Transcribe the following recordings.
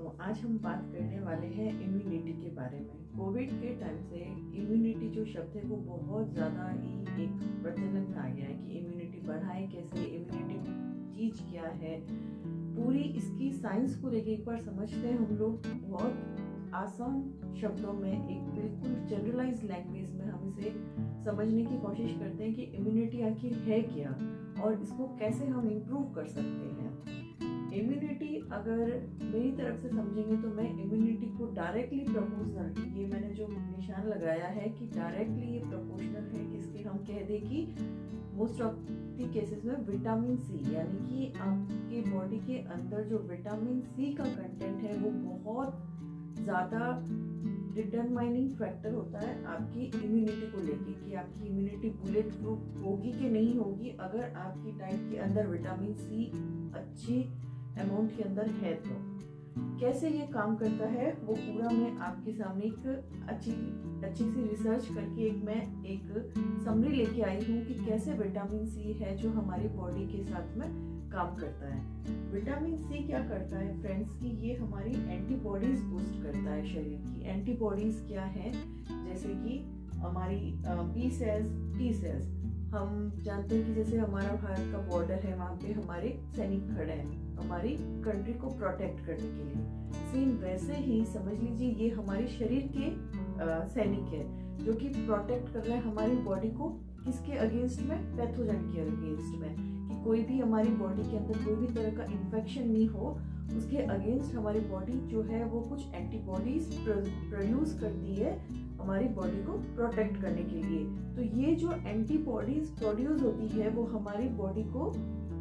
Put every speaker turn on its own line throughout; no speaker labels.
आज हम बात करने वाले हैं इम्यूनिटी के बारे में। कोविड के टाइम से इम्यूनिटी जो शब्द है वो बहुत ज़्यादा ही एक प्रचलन में आ गया है कि इम्यूनिटी बढ़ाए कैसे, इम्यूनिटी चीज़ क्या है, पूरी इसकी साइंस को लेके एक बार समझते हैं हम लोग। बहुत आसान शब्दों में, एक बिल्कुल जनरलाइज लैंग्वेज में हम इसे समझने की कोशिश करते हैं कि इम्यूनिटी आखिर है क्या और इसको कैसे हम इम्प्रूव कर सकते हैं। इम्यूनिटी अगर मेरी तरफ से समझेंगे तो मैं इम्यूनिटी को डायरेक्टली प्रोपोर्शनल, ये मैंने जो निशान लगाया है कि डायरेक्टली ये प्रोपोर्शनल है, किसके हम कह दें कि मोस्ट ऑफ दी केसेस में विटामिन सी, यानी कि आपके बॉडी के अंदर जो विटामिन सी का कंटेंट है वो बहुत ज़्यादा डिटरमाइनिंग फैक्टर होता है आपकी इम्यूनिटी को लेके कि आपकी इम्यूनिटी बुलेट प्रूफ होगी कि नहीं होगी अगर आपकी डाइट के अंदर विटामिन सी अच्छी अमाउंट के अंदर है। तो कैसे ये काम करता है वो पूरा मैं आपके सामने एक अच्छी सी रिसर्च करके मैं एक समरी लेके आई हूँ कि कैसे विटामिन सी है जो हमारी बॉडी के साथ में काम करता है। विटामिन सी क्या करता है फ्रेंड्स कि ये हमारी एंटीबॉडीज बूस्ट करता है। शरीर की एंटीबॉडीज क्या है, जैसे कि हमारी बी सेल्स, टी सेल्स। हम जानते हैं कि जैसे हमारा भारत का बॉर्डर है, वहाँ पे हमारे सैनिक खड़े हैं हमारी कंट्री को प्रोटेक्ट करने के लिए। सेम वैसे ही समझ लीजिए ये हमारे शरीर के सैनिक है जो कि प्रोटेक्ट कर रहे हैं हमारी बॉडी को। किसके अगेंस्ट में? पैथोजन के अगेंस्ट में, कि कोई भी हमारी बॉडी के अंदर कोई भी तरह का इन्फेक्शन नहीं हो, उसके अगेंस्ट हमारी बॉडी जो है वो कुछ एंटीबॉडीज प्रोड्यूस करती है हमारी बॉडी को प्रोटेक्ट करने के लिए। तो ये जो एंटीबॉडीज प्रोड्यूस होती है वो हमारी बॉडी को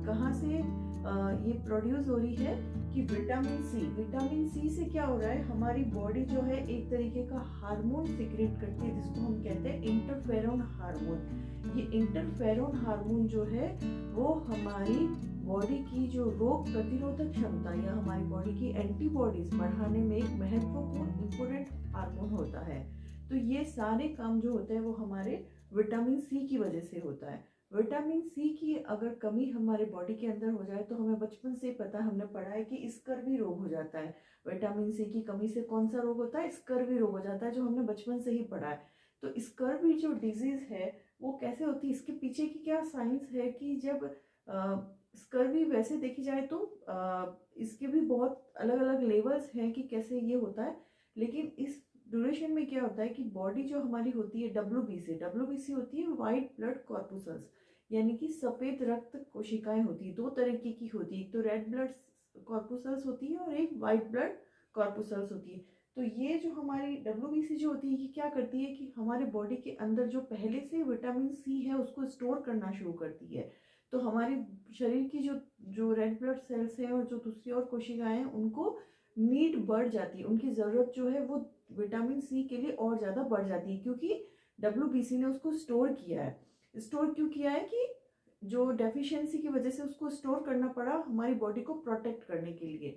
कहाँ से ये प्रोड्यूस हो रही है कि विटामिन सी। विटामिन सी से क्या हो रहा है, हमारी बॉडी जो है एक तरीके का हार्मोन सिक्रेट करती है जिसको हम कहते हैं इंटरफेरोन हार्मोन। ये इंटरफेरोन हार्मोन जो है वो हमारी बॉडी की जो रोग प्रतिरोधक क्षमता या हमारी बॉडी की एंटीबॉडीज बढ़ाने में एक महत्वपूर्ण इंपोर्टेंट हार्मोन होता है। तो ये सारे काम जो होते हैं वो हमारे विटामिन सी की वजह से होता है। विटामिन सी की अगर कमी हमारे बॉडी के अंदर हो जाए तो हमें बचपन से पता, हमने पढ़ा है कि स्कर्वी रोग हो जाता है। विटामिन सी की कमी से कौन सा रोग होता है? स्कर्वी रोग हो जाता है, जो हमने बचपन से ही पढ़ा है। तो स्कर्वी जो डिजीज है वो कैसे होती है, इसके पीछे की क्या साइंस है कि जब स्कर्वी वैसे देखी जाए तो इसके भी बहुत अलग अलग लेवल्स हैं कि कैसे ये होता है। लेकिन इस ड्यूरेशन में क्या होता है कि बॉडी जो हमारी होती है डब्ल्यूबीसी होती है व्हाइट ब्लड कॉर्पुसल्स, यानी कि सफेद रक्त कोशिकाएं होती है। दो तरीके की होती है, एक तो रेड ब्लड कॉर्पुसल्स होती है और एक व्हाइट ब्लड कॉर्पुसल्स होती है। तो ये जो हमारी डब्ल्यूबीसी जो होती है ये क्या करती है कि हमारे बॉडी के अंदर जो पहले से विटामिन सी है उसको स्टोर करना शुरू करती है। तो हमारे शरीर की जो रेड ब्लड सेल्स हैं और जो दूसरी और कोशिकाएं हैं उनको नीड बढ़ जाती है, उनकी ज़रूरत जो है वो विटामिन सी के लिए और ज़्यादा बढ़ जाती है, क्योंकि डब्ल्यूबीसी ने उसको स्टोर किया है। स्टोर क्यों किया है कि जो डेफिशिएंसी की वजह से उसको स्टोर करना पड़ा हमारी बॉडी को प्रोटेक्ट करने के लिए।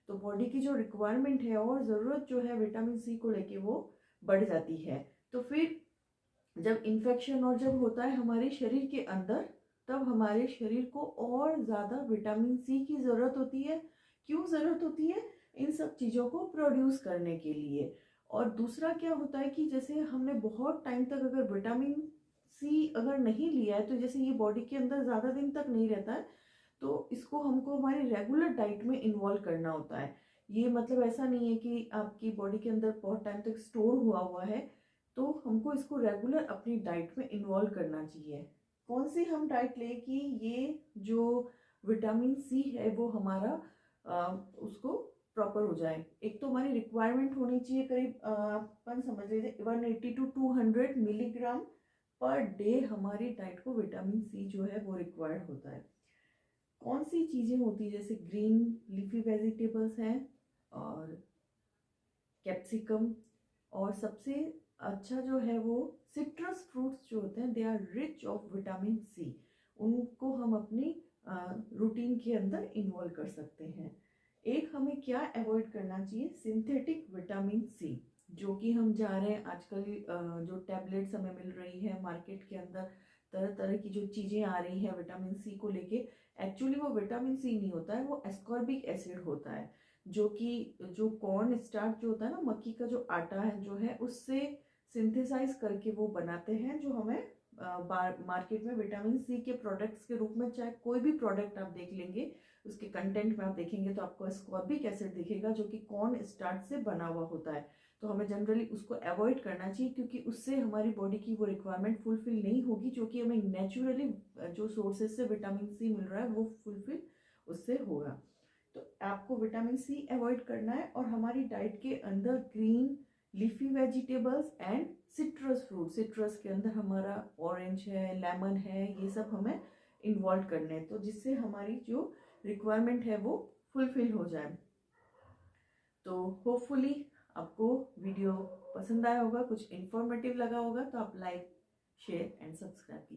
तो बॉडी की जो रिक्वायरमेंट है और ज़रूरत जो है विटामिन सी को लेके वो बढ़ जाती है। तो फिर जब इन्फेक्शन और जब होता है हमारे शरीर के अंदर, तब हमारे शरीर को और ज़्यादा विटामिन सी की ज़रूरत होती है। क्यों ज़रूरत होती है? इन सब चीज़ों को प्रोड्यूस करने के लिए। और दूसरा क्या होता है कि जैसे हमने बहुत टाइम तक अगर विटामिन सी अगर नहीं लिया है, तो जैसे ये बॉडी के अंदर ज़्यादा दिन तक नहीं रहता है, तो इसको हमको हमारी रेगुलर डाइट में इन्वॉल्व करना होता है। ये मतलब ऐसा नहीं है कि आपकी बॉडी के अंदर बहुत टाइम तक स्टोर हुआ है, तो हमको इसको रेगुलर अपनी डाइट में इन्वॉल्व करना चाहिए। कौन सी हम डाइट लें कि ये जो विटामिन सी है वो हमारा उसको प्रॉपर हो जाए। एक तो हमारी रिक्वायरमेंट होनी चाहिए करीब अपन समझ लीजिए 180 to 200 मिलीग्राम पर डे हमारी डाइट को विटामिन सी जो है वो रिक्वायर्ड होता है। कौन सी चीज़ें होती है, जैसे ग्रीन लीफी वेजिटेबल्स हैं और कैप्सिकम, और सबसे अच्छा जो है वो सिट्रस फ्रूट्स जो होते हैं, they are rich of vitamin C. उनको हम अपनी रूटीन के अंदर इन्वॉल्व कर सकते हैं। एक हमें क्या अवॉइड करना चाहिए, सिंथेटिक विटामिन सी, जो कि हम जा रहे हैं आजकल जो टैबलेट्स हमें मिल रही है मार्केट के अंदर, तरह तरह की जो चीज़ें आ रही हैं विटामिन सी को लेके, एक्चुअली वो विटामिन सी नहीं होता है, वो एस्कॉर्बिक एसिड होता है। जो कि जो कॉर्न स्टार्च जो होता है ना, मक्की का जो आटा है जो है, उससे सिंथेसाइज करके वो बनाते हैं, जो हमें मार्केट में विटामिन सी के प्रोडक्ट्स के रूप में, चाहे कोई भी प्रोडक्ट आप देख लेंगे उसके कंटेंट में आप देखेंगे तो आपको एस्कॉर्बिक एसिड दिखेगा, जो कि कॉर्न स्टार्च से बना हुआ होता है। तो हमें जनरली उसको अवॉइड करना चाहिए, क्योंकि उससे हमारी बॉडी की वो रिक्वायरमेंट फुलफिल नहीं होगी, जो कि हमें नेचुरली जो सोर्सेज से विटामिन सी मिल रहा है वो फुलफिल उससे होगा। तो आपको विटामिन सी अवॉइड करना है, और हमारी डाइट के अंदर green leafy vegetables and citrus fruit, citrus के अंदर हमारा ऑरेंज है, लेमन है, ये सब हमें इन्वॉल्व करने हैं, तो जिससे हमारी जो रिक्वायरमेंट है वो फुलफिल हो जाए। तो होपफुली आपको वीडियो पसंद आया होगा, कुछ इन्फॉर्मेटिव लगा होगा, तो आप लाइक शेयर एंड सब्सक्राइब कीजिए।